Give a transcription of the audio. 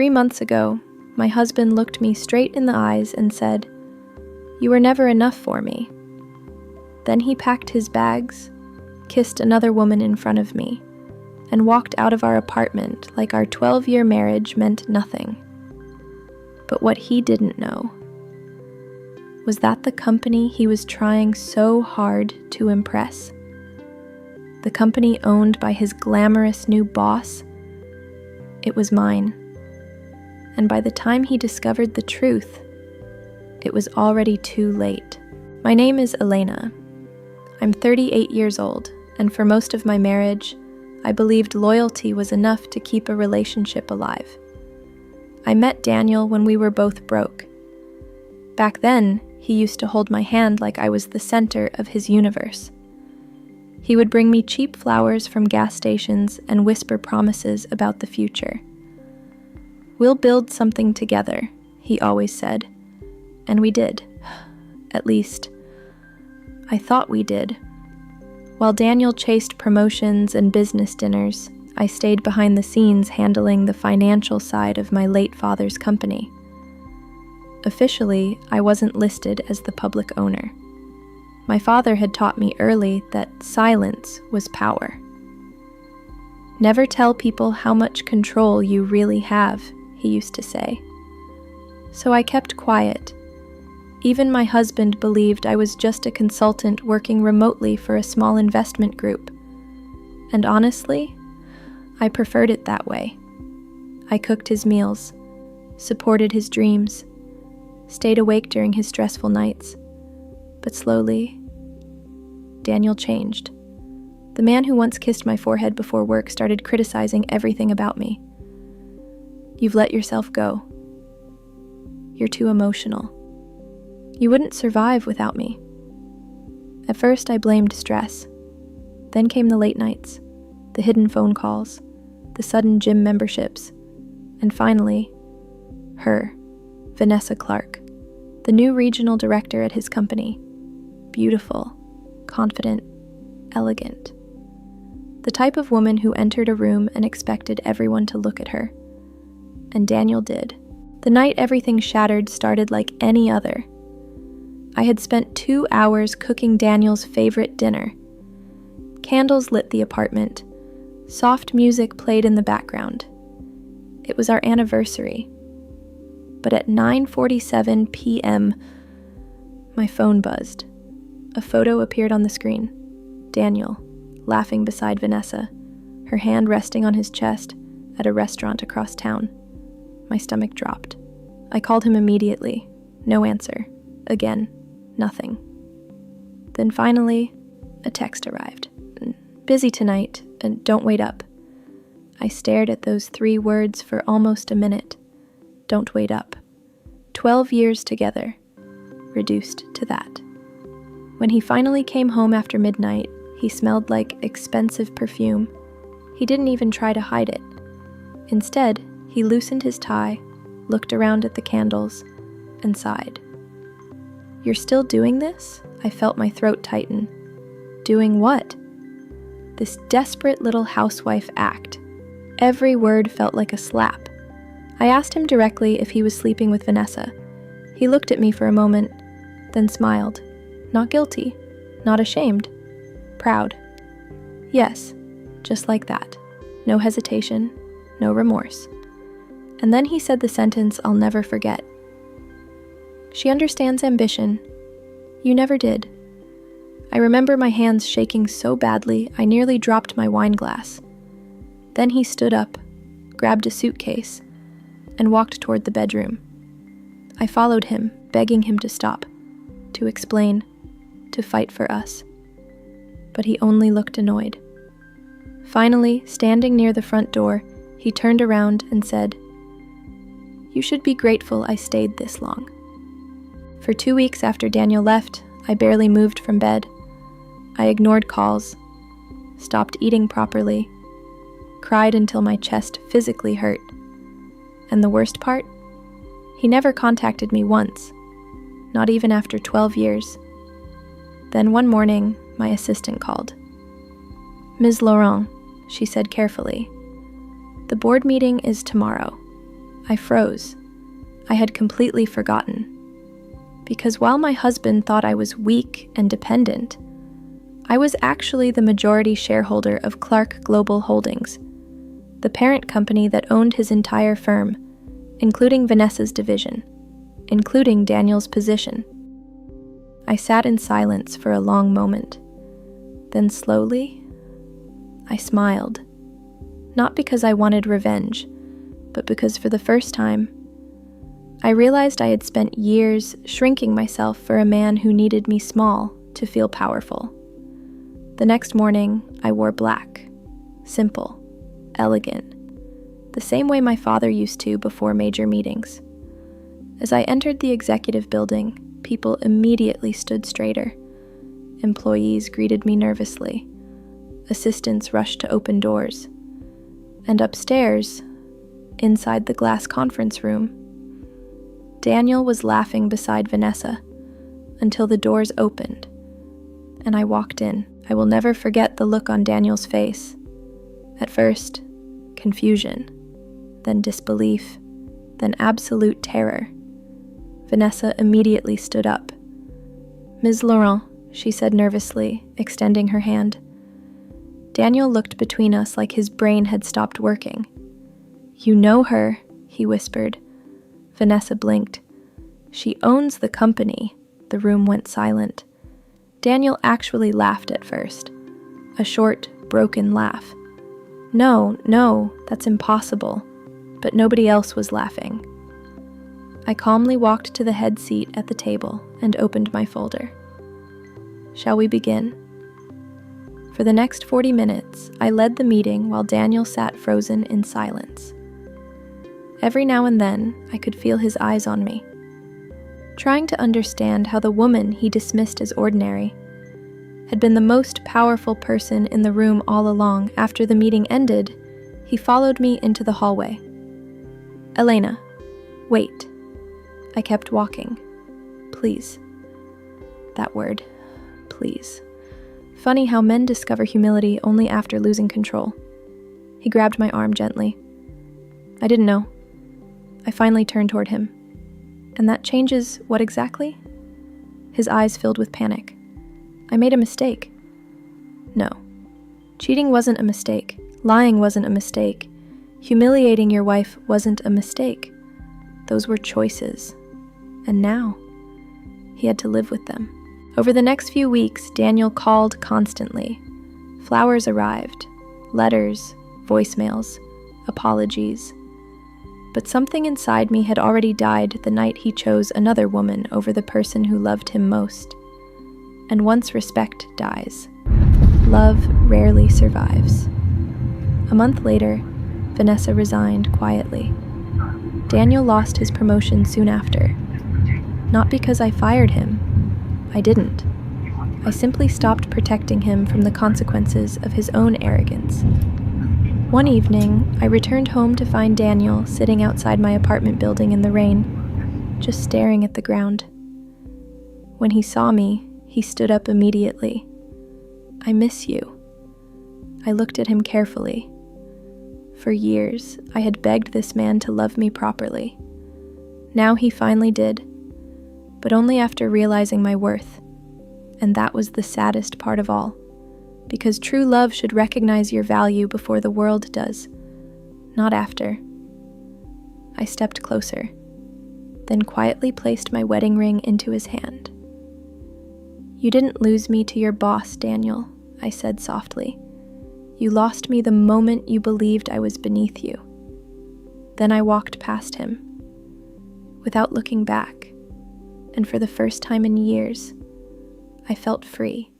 3 months ago, my husband looked me straight in the eyes and said, "You were never enough for me." Then he packed his bags, kissed another woman in front of me, and walked out of our apartment like our 12-year marriage meant nothing. But what he didn't know was that the company he was trying so hard to impress, the company owned by his glamorous new boss, it was mine. And by the time he discovered the truth, it was already too late. My name is Elena. I'm 38 years old, and for most of my marriage, I believed loyalty was enough to keep a relationship alive. I met Daniel when we were both broke. Back then, he used to hold my hand like I was the center of his universe. He would bring me cheap flowers from gas stations and whisper promises about the future. "We'll build something together," he always said. And we did. At least, I thought we did. While Daniel chased promotions and business dinners, I stayed behind the scenes handling the financial side of my late father's company. Officially, I wasn't listed as the public owner. My father had taught me early that silence was power. "Never tell people how much control you really have," he used to say. So I kept quiet. Even my husband believed I was just a consultant working remotely for a small investment group. And honestly, I preferred it that way. I cooked his meals, supported his dreams, stayed awake during his stressful nights. But slowly, Daniel changed. The man who once kissed my forehead before work started criticizing everything about me. "You've let yourself go. You're too emotional. You wouldn't survive without me." At first, I blamed stress. Then came the late nights, the hidden phone calls, the sudden gym memberships, and finally, her, Vanessa Clarke, the new regional director at his company. Beautiful, confident, elegant. The type of woman who entered a room and expected everyone to look at her. And Daniel did. The night everything shattered started like any other. I had spent 2 hours cooking Daniel's favorite dinner. Candles lit the apartment. Soft music played in the background. It was our anniversary. But at 9:47 p.m., my phone buzzed. A photo appeared on the screen. Daniel, laughing beside Vanessa, her hand resting on his chest at a restaurant across town. My stomach dropped. I called him immediately. No answer. Again, nothing. Then finally, a text arrived. "Busy tonight, and don't wait up." I stared at those 3 words for almost a minute. Don't wait up. 12 years together, reduced to that. When he finally came home after midnight, he smelled like expensive perfume. He didn't even try to hide it. Instead, he loosened his tie, looked around at the candles, and sighed. "You're still doing this?" I felt my throat tighten. Doing what? This desperate little housewife act. Every word felt like a slap. I asked him directly if he was sleeping with Vanessa. He looked at me for a moment, then smiled. Not guilty, not ashamed, proud. Yes, just like that. No hesitation, no remorse. And then he said the sentence I'll never forget. "She understands ambition. You never did." I remember my hands shaking so badly I nearly dropped my wine glass. Then he stood up, grabbed a suitcase, and walked toward the bedroom. I followed him, begging him to stop, to explain, to fight for us. But he only looked annoyed. Finally, standing near the front door, he turned around and said, "You should be grateful I stayed this long." For 2 weeks after Daniel left, I barely moved from bed. I ignored calls, stopped eating properly, cried until my chest physically hurt. And the worst part? He never contacted me once, not even after 12 years. Then one morning, my assistant called. "Ms. Laurent," she said carefully, "the board meeting is tomorrow. I froze. I had completely forgotten. Because while my husband thought I was weak and dependent, I was actually the majority shareholder of Clarke Global Holdings, the parent company that owned his entire firm, including Vanessa's division, including Daniel's position. I sat in silence for a long moment. Then slowly, I smiled. Not because I wanted revenge, but because for the first time, I realized I had spent years shrinking myself for a man who needed me small to feel powerful. The next morning, I wore black, simple, elegant, the same way my father used to before major meetings. As I entered the executive building, people immediately stood straighter. Employees greeted me nervously. Assistants rushed to open doors. And upstairs, inside the glass conference room, Daniel was laughing beside Vanessa until the doors opened, and I walked in. I will never forget the look on Daniel's face. At first, confusion, then disbelief, then absolute terror. Vanessa immediately stood up. "Ms. Laurent," she said nervously, extending her hand. Daniel looked between us like his brain had stopped working. "You know her," he whispered. Vanessa blinked. "She owns the company." The room went silent. Daniel actually laughed at first. A short, broken laugh. No, that's impossible." But nobody else was laughing. I calmly walked to the head seat at the table and opened my folder. "Shall we begin?" For the next 40 minutes, I led the meeting while Daniel sat frozen in silence. Every now and then, I could feel his eyes on me, trying to understand how the woman he dismissed as ordinary had been the most powerful person in the room all along. After the meeting ended, he followed me into the hallway. "Elena, wait." I kept walking. "Please." That word, please. Funny how men discover humility only after losing control. He grabbed my arm gently. I didn't know. I finally turned toward him. "And that changes what exactly?" His eyes filled with panic. "I made a mistake." "No. Cheating wasn't a mistake. Lying wasn't a mistake. Humiliating your wife wasn't a mistake. Those were choices. And now, he had to live with them." Over the next few weeks, Daniel called constantly. Flowers arrived, letters, voicemails, apologies. But something inside me had already died the night he chose another woman over the person who loved him most. And once respect dies, love rarely survives. A month later, Vanessa resigned quietly. Daniel lost his promotion soon after. Not because I fired him. I didn't. I simply stopped protecting him from the consequences of his own arrogance. One evening, I returned home to find Daniel sitting outside my apartment building in the rain, just staring at the ground. When he saw me, he stood up immediately. "I miss you." I looked at him carefully. For years, I had begged this man to love me properly. Now he finally did, but only after realizing my worth. And that was the saddest part of all. Because true love should recognize your value before the world does, not after. I stepped closer, then quietly placed my wedding ring into his hand. "You didn't lose me to your boss, Daniel," I said softly. "You lost me the moment you believed I was beneath you." Then I walked past him, without looking back, and for the first time in years, I felt free.